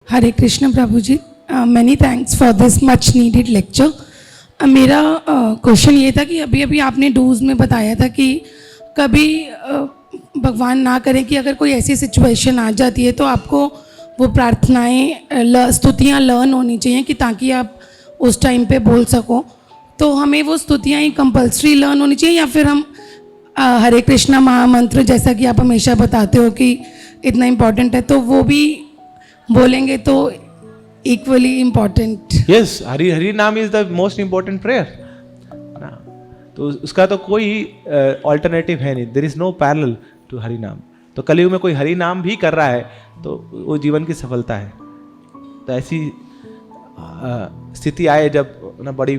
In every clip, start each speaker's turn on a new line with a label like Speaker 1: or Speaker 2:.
Speaker 1: Hare Krishna Prabhu ji, many thanks for this much needed lecture. मेरा question ये था कि अभी अभी आपने डूज में बताया था कि कभी भगवान ना करें कि अगर कोई ऐसी सिचुएशन आ जाती है तो आपको वो प्रार्थनाएं स्तुतियाँ लर्न होनी चाहिए कि ताकि आप उस टाइम पे बोल सको। तो हमें वो स्तुतियाँ ही कंपल्सरी लर्न होनी चाहिए या फिर हम हरे कृष्णा महामंत्र जैसा कि आप हमेशा बताते हो कि इतना इम्पोर्टेंट है तो वो भी बोलेंगे तो equally important?
Speaker 2: Yes, Hari Hari naam is the most important prayer ना, तो उसका तो कोई ऑल्टरनेटिव है नहीं। There is no parallel to Hari naam. तो कलयुग में कोई हरि नाम भी कर रहा है तो वो जीवन की सफलता है। तो ऐसी स्थिति आए जब ना बड़ी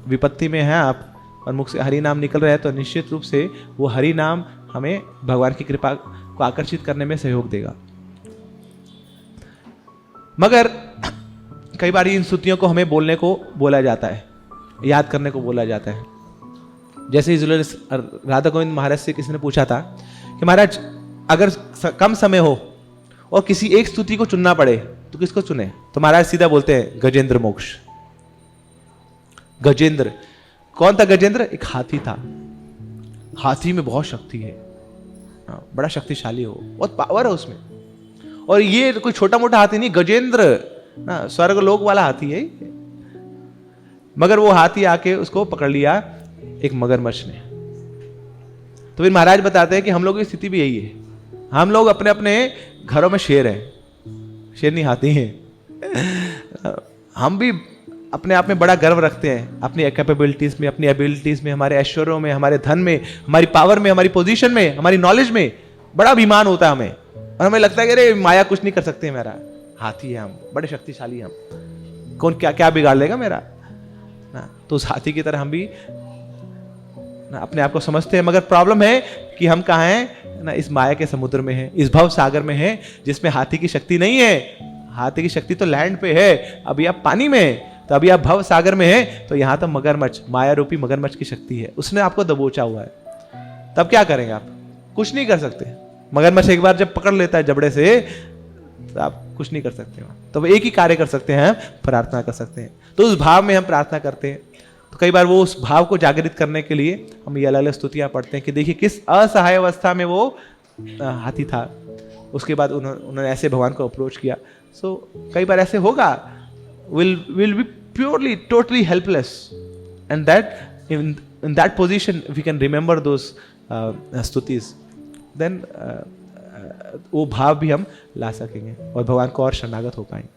Speaker 2: विपत्ति में है आप और मुख से हरि नाम निकल रहा है तो निश्चित रूप से वो हरि नाम हमें भगवान की कृपा को आकर्षित करने में सहयोग देगा। मगर कई बार इन स्तुतियों को हमें बोलने को बोला जाता है, याद करने को बोला जाता है। जैसे राधा गोविंद महाराज से किसी ने पूछा था कि महाराज अगर कम समय हो और किसी एक स्तुति को चुनना पड़े तो किसको चुने? तो महाराज सीधा बोलते हैं गजेंद्र मोक्ष। गजेंद्र कौन था? गजेंद्र एक हाथी था। हाथी में बहुत शक्ति है, बड़ा शक्तिशाली हो, बहुत पावर है उसमें। और ये कोई छोटा मोटा हाथी नहीं, गजेंद्र ना स्वर्ग लोक वाला हाथी है। मगर वो हाथी आके उसको पकड़ लिया एक मगरमच्छ ने। तो फिर महाराज बताते हैं कि हम लोगों की स्थिति भी यही है। हम लोग अपने अपने घरों में शेर हैं, शेरनी हाथी हैं। हम भी अपने आप में बड़ा गर्व रखते हैं, अपनी कैपेबिलिटीज में, अपनी एबिलिटीज में, हमारे ऐश्वर्यों में, हमारे धन में, हमारी पावर में, हमारी पोजीशन में, हमारी नॉलेज में बड़ा अभिमान होता है हमें। और हमें लगता है कि अरे माया कुछ नहीं कर सकते, मेरा हाथी है, हम बड़े शक्तिशाली हैं, हम कौन क्या क्या बिगाड़ लेगा मेरा ना। तो उस हाथी की तरह हम भी ना अपने आप को समझते हैं। मगर प्रॉब्लम है कि हम कहाँ हैं ना, इस माया के समुद्र में हैं, इस भव सागर में हैं जिसमें हाथी की शक्ति नहीं है। हाथी की शक्ति तो लैंड पे है, अभी आप पानी में है, तो अभी आप भव सागर में हैं, तो यहाँ तो मगरमच्छ, माया रूपी मगरमच्छ की शक्ति है, उसने आपको दबोचा हुआ है। तब क्या करेंगे आप? कुछ नहीं कर सकते। मगरमच्छ एक बार जब पकड़ लेता है जबड़े से तो आप कुछ नहीं कर सकते। तो एक ही कार्य कर सकते हैं, प्रार्थना कर सकते हैं। तो उस भाव में हम प्रार्थना करते हैं। तो कई बार वो उस भाव को जागृत करने के लिए हम ये अलग अलग स्तुतियां पढ़ते हैं कि देखिए किस असहाय अवस्था में वो हाथी था, उसके बाद उन्होंने ऐसे भगवान को अप्रोच किया। सो कई बार ऐसे होगा, will be purely totally helpless, and that in that position we can remember those stutis, then वो भाव भी हम ला सकेंगे और भगवान को और शरणागत हो पाएंगे।